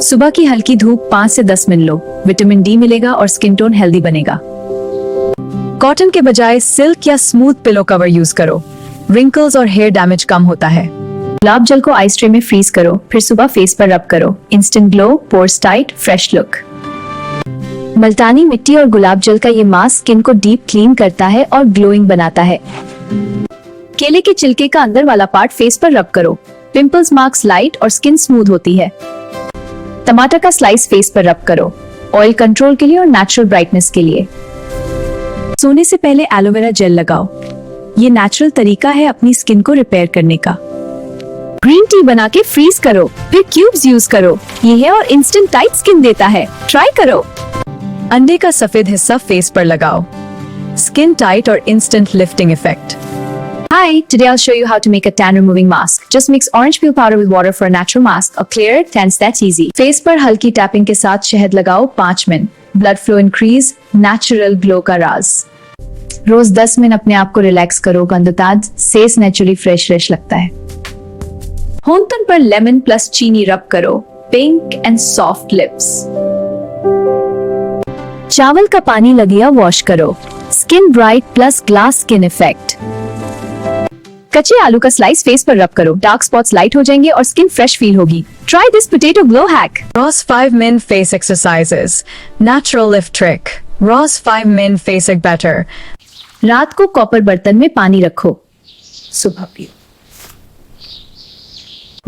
सुबह की हल्की धूप 5 से 10 मिनट लो, विटामिन डी मिलेगा और स्किन टोन हेल्दी बनेगा। कॉटन के बजाय सिल्क या स्मूथ पिलो कवर यूज करो, रिंकल्स और हेयर डैमेज कम होता है। गुलाब जल को आइस ट्रे में फ्रीज करो, फिर सुबह फेस पर रब करो। Instant glow, pores tight, fresh look. Multani mitti और गुलाब जल का ये मास्क स्किन को डीप क्लीन करता है और ग्लोइंग बनाता है। केले के छिलके का अंदर वाला पार्ट फेस पर रब करो, पिंपल्स मार्क्स लाइट और स्किन स्मूथ होती है। टमाटर का स्लाइस फेस पर रब करो, ऑयल कंट्रोल के लिए और नेचुरल ब्राइटनेस के लिए। सोने से पहले एलोवेरा जेल लगाओ, ये नेचुरल तरीका है अपनी स्किन को रिपेयर करने का। ग्रीन टी बना के फ्रीज करो, फिर क्यूब्स यूज करो, ये है और इंस्टेंट टाइट स्किन देता है, ट्राई करो। अंडे का सफेद हिस्सा फेस पर लगाओ, स्किन टाइट और instant lifting effect. Hi, today I'll show you how to make a tan removing mask. Just mix orange peel powder with water for a natural mask. A clear, tans that's easy. Face पर हल्की tapping के साथ शहद लगाओ 5 minute. Blood flow increase, natural glow का राज। रोज 10 minute अपने आप को रिलैक्स करो, गंदताज फेस नेचुरली फ्रेश लगता है। होंठन पर लेमन प्लस चीनी रब करो, पिंक एंड सॉफ्ट लिप्स। चावल का पानी लगिया वॉश करो, skin bright plus glass skin effect. कच्चे आलू का स्लाइस फेस पर रब करो, डार्क स्पॉट्स लाइट हो जाएंगे और स्किन फ्रेश फील होगी। Try this potato glow hack. Ross 5-min face exercises. Natural lift trick. Ross 5-min face better. रात को कॉपर बर्तन में पानी रखो, सुबह पियो।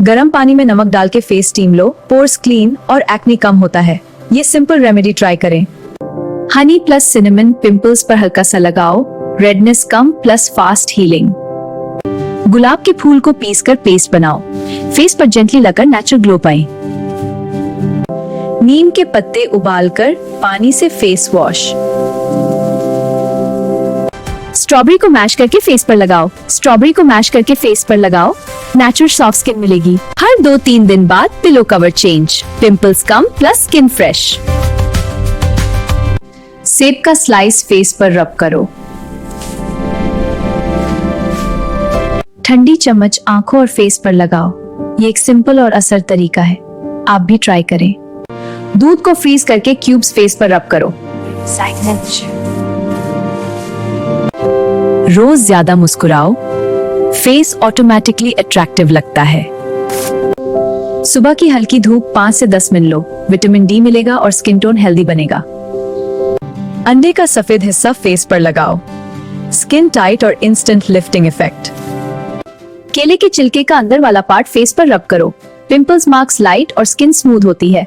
गर्म पानी में नमक डाल के फेस स्टीम लो, पोर्स क्लीन और एक्ने कम होता है। ये सिंपल रेमेडी ट्राई करें। हनी प्लस सिनेमन पिंपल्स पर हल्का सा लगाओ, रेडनेस कम प्लस फास्ट हीलिंग। गुलाब के फूल को पीस कर पेस्ट बनाओ, फेस पर जेंटली लगाकर नेचुरल ग्लो पाएं। नीम के पत्ते उबालकर पानी से फेस वॉश। स्ट्रॉबेरी को मैश करके फेस पर लगाओ, स्ट्रॉबेरी को मैश करके फेस पर लगाओ, नेचुरल सॉफ्ट स्किन मिलेगी। हर 2-3 दिन बाद पिलो कवर चेंज, पिंपल्स कम प्लस स्किन फ्रेश। सेब का स्लाइस फेस पर रब करो, ठंडी चम्मच आंखों और फेस पर लगाओ। ये एक सिंपल और असर तरीका है, आप भी ट्राई करें। दूध को फ्रीज करके क्यूब्स फेस पर रब करो। रोज ज्यादा मुस्कुराओ, फेस ऑटोमेटिकली अट्रैक्टिव लगता है। सुबह की हल्की धूप 5 से 10 मिनट लो, विटामिन डी मिलेगा और स्किन टोन हेल्दी बनेगा। अंडे का सफेद हिस्सा फेस पर लगाओ, स्किन टाइट और इंस्टेंट लिफ्टिंग इफेक्ट। केले के छिलके का अंदर वाला पार्ट फेस पर रब करो, पिंपल्स मार्क्स लाइट और स्किन स्मूथ होती है।